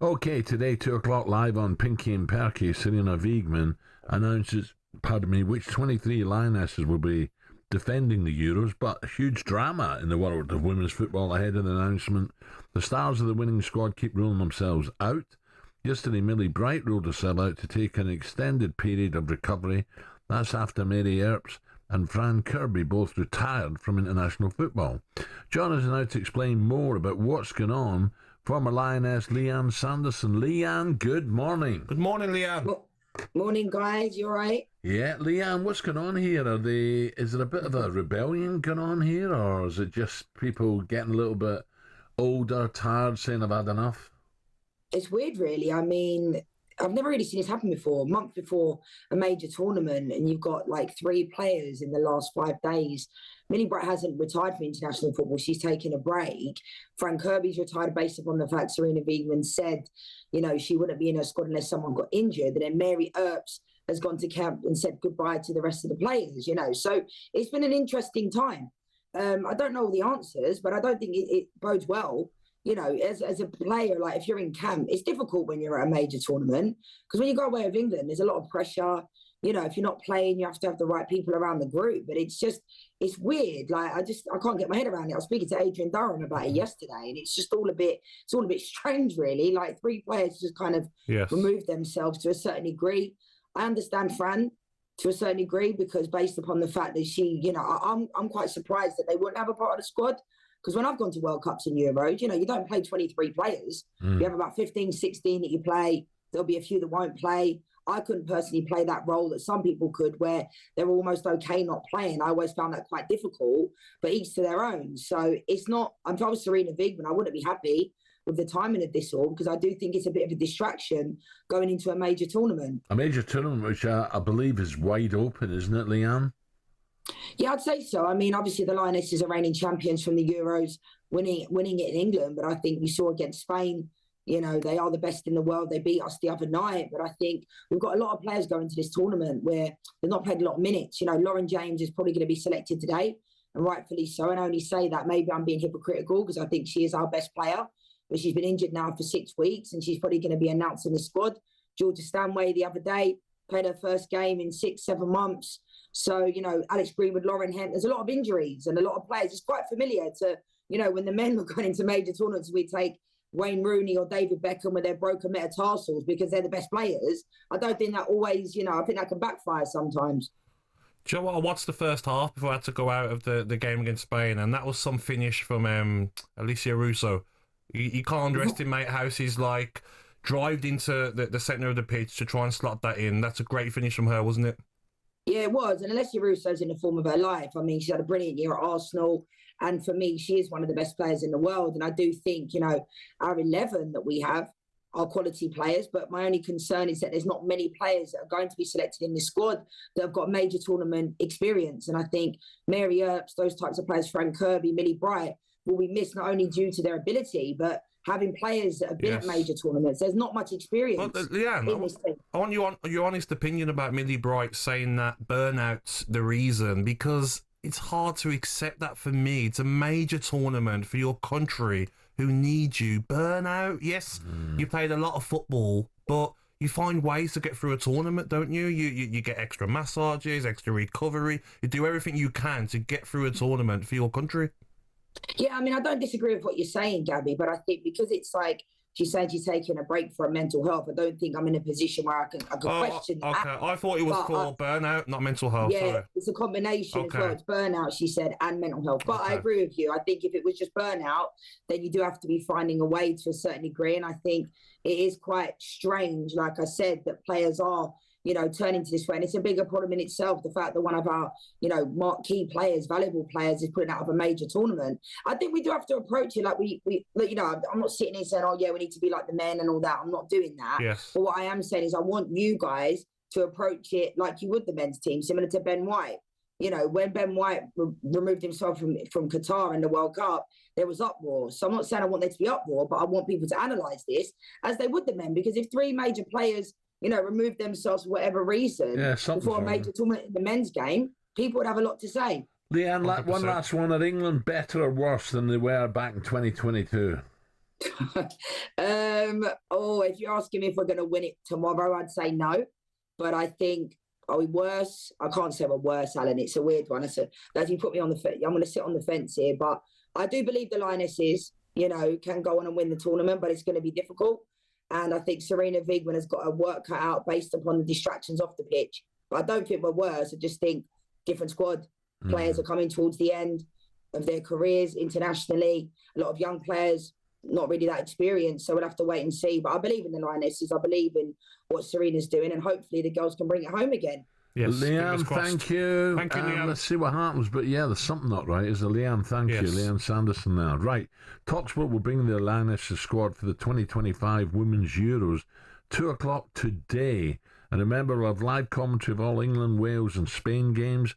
Okay, today, 2 o'clock, live on Pinky and Perky, Serena Wiegmann announces, which 23 Lionesses will be defending the Euros, but huge drama in the world of women's football ahead of the announcement. The stars of the winning squad keep ruling themselves out. Yesterday, Millie Bright ruled herself out to take an extended period of recovery. That's after Mary Earps and Fran Kirby both retired from international football. John is now to explain more about what's going on. Former Lioness Lianne Sanderson. Lianne, good morning. Good morning, Lianne. Morning, guys. You all right? Yeah, Lianne, what's going on here? Is there a bit of a rebellion going on here, or is it just people getting a little bit older, tired, saying I've had enough? It's weird, really. I mean, I've never really seen this happen before. A month before a major tournament, and you've got like 3 players in the last 5 days. Millie Bright hasn't retired from international football. She's taken a break. Fran Kirby's retired based upon the fact Serena Wiegmann said, she wouldn't be in her squad unless someone got injured. And then Mary Earps has gone to camp and said goodbye to the rest of the players, So it's been an interesting time. I don't know all the answers, but I don't think it bodes well. As a player, like if you're in camp, it's difficult when you're at a major tournament because when you go away with England, there's a lot of pressure. If you're not playing, you have to have the right people around the group. But it's weird. Like I can't get my head around it. I was speaking to Adrian Durham about it yesterday, and it's all a bit strange, really. Like 3 players just kind of remove themselves to a certain degree. I understand Fran to a certain degree because based upon the fact that she, I'm quite surprised that they wouldn't have a part of the squad. Because when I've gone to World Cups and Euros, you don't play 23 players. You have about 15, 16 that you play. There'll be a few that won't play. I couldn't personally play that role that some people could where they're almost okay not playing. I always found that quite difficult, but each to their own. So it's not, if I was Serena Wiegmann, I wouldn't be happy with the timing of this all because I do think it's a bit of a distraction going into a major tournament. A major tournament which I believe is wide open, isn't it, Lianne? Yeah, I'd say so. I mean, obviously the Lionesses are reigning champions from the Euros, winning it in England. But I think we saw against Spain, they are the best in the world. They beat us the other night. But I think we've got a lot of players going to this tournament where they've not played a lot of minutes. Lauren James is probably going to be selected today, and rightfully so. And I only say that maybe I'm being hypocritical because I think she is our best player. But she's been injured now for 6 weeks, and she's probably going to be announced in the squad. Georgia Stanway the other day played her first game in 6-7 months. So, Alex Greenwood, Lauren Hent, there's a lot of injuries and a lot of players. It's quite familiar to, when the men were going into major tournaments, we take Wayne Rooney or David Beckham with their broken metatarsals because they're the best players. I don't think that always, I think that can backfire sometimes. Do you know what? I watched the first half before I had to go out of the game against Spain, and that was some finish from Allessia Russo. You can't underestimate how she's drived into the centre of the pitch to try and slot that in. That's a great finish from her, wasn't it? Yeah, it was. And Allessia Russo's in the form of her life. I mean, she's had a brilliant year at Arsenal. And for me, she is one of the best players in the world. And I do think, our 11 that we have are quality players. But my only concern is that there's not many players that are going to be selected in the squad that have got major tournament experience. And I think Mary Earps, those types of players, Fran Kirby, Millie Bright, will be missed not only due to their ability, but having players that have been at major tournaments. There's not much experience in this team. I want your honest opinion about Millie Bright saying that burnout's the reason, because it's hard to accept that for me. It's a major tournament for your country who need you. Burnout, yes, you played a lot of football, but you find ways to get through a tournament, don't you? You get extra massages, extra recovery. You do everything you can to get through a tournament for your country. Yeah, I mean, I don't disagree with what you're saying, Gabby, but I think because it's like she said she's taking a break for her mental health, I don't think I'm in a position where I can question that. Okay, I thought it was for burnout, not mental health. Yeah, sorry. It's a combination as well. It's burnout, she said, and mental health. But I agree with you. I think if it was just burnout, then you do have to be finding a way to a certain degree. And I think it is quite strange, like I said, that players are turning to this way. And it's a bigger problem in itself, the fact that one of our, marquee players, valuable players is putting out of a major tournament. I think we do have to approach it like I'm not sitting here saying, oh, yeah, we need to be like the men and all that. I'm not doing that. Yes. But what I am saying is I want you guys to approach it like you would the men's team, similar to Ben White. When Ben White removed himself from Qatar in the World Cup, there was uproar. So I'm not saying I want there to be uproar, but I want people to analyse this as they would the men. Because if 3 major players remove themselves for whatever reason before a major tournament in the men's game, people would have a lot to say. Lianne, one last one. Are England better or worse than they were back in 2022? If you're asking me if we're going to win it tomorrow, I'd say no. But I think, are we worse? I can't say we're worse, Alan. It's a weird one. As you put me on the fence, I'm going to sit on the fence here. But I do believe the Lionesses, can go on and win the tournament, but it's going to be difficult. And I think Serena Wiegmann has got her work cut out based upon the distractions off the pitch. But I don't think we're worse. I just think different squad. Players are coming towards the end of their careers internationally. A lot of young players, not really that experienced, so we'll have to wait and see. But I believe in the Lionesses. I believe in what Serena's doing, and hopefully the girls can bring it home again. Yes, Lianne, thank you. Thank you, Lianne. Let's see what happens. But yeah, there's something not right. Is there, Lianne? Thank you. Lianne Sanderson now. Right. talkSPORT will bring the Lionesses squad for the 2025 Women's Euros, 2 o'clock today. And remember, we'll have live commentary of all England, Wales and Spain games.